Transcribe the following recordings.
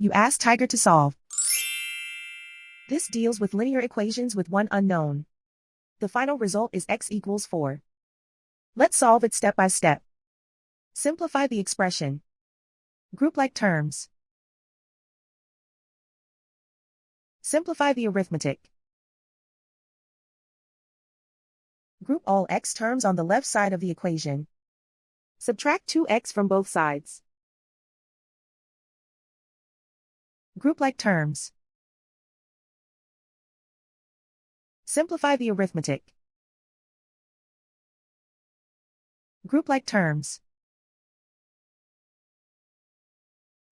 You ask Tiger to solve. This deals with linear equations with one unknown. The final result is x equals 4. Let's solve it step by step. Simplify the expression. Group like terms. Simplify the arithmetic. Group all x terms on the left side of the equation. Subtract 2x from both sides. Group like terms. Simplify the arithmetic. Group like terms.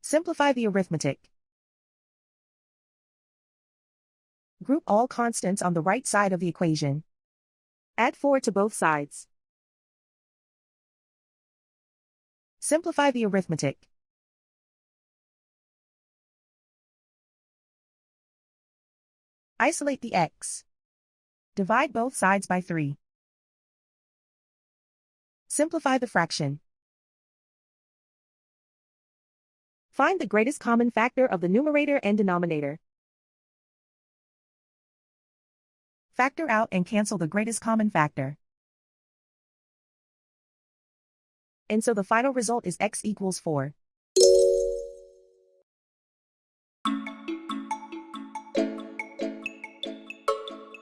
Simplify the arithmetic. Group all constants on the right side of the equation. Add 4 to both sides. Simplify the arithmetic. Isolate the x. Divide both sides by 3. Simplify the fraction. Find the greatest common factor of the numerator and denominator. Factor out and cancel the greatest common factor. And so the final result is x equals 4.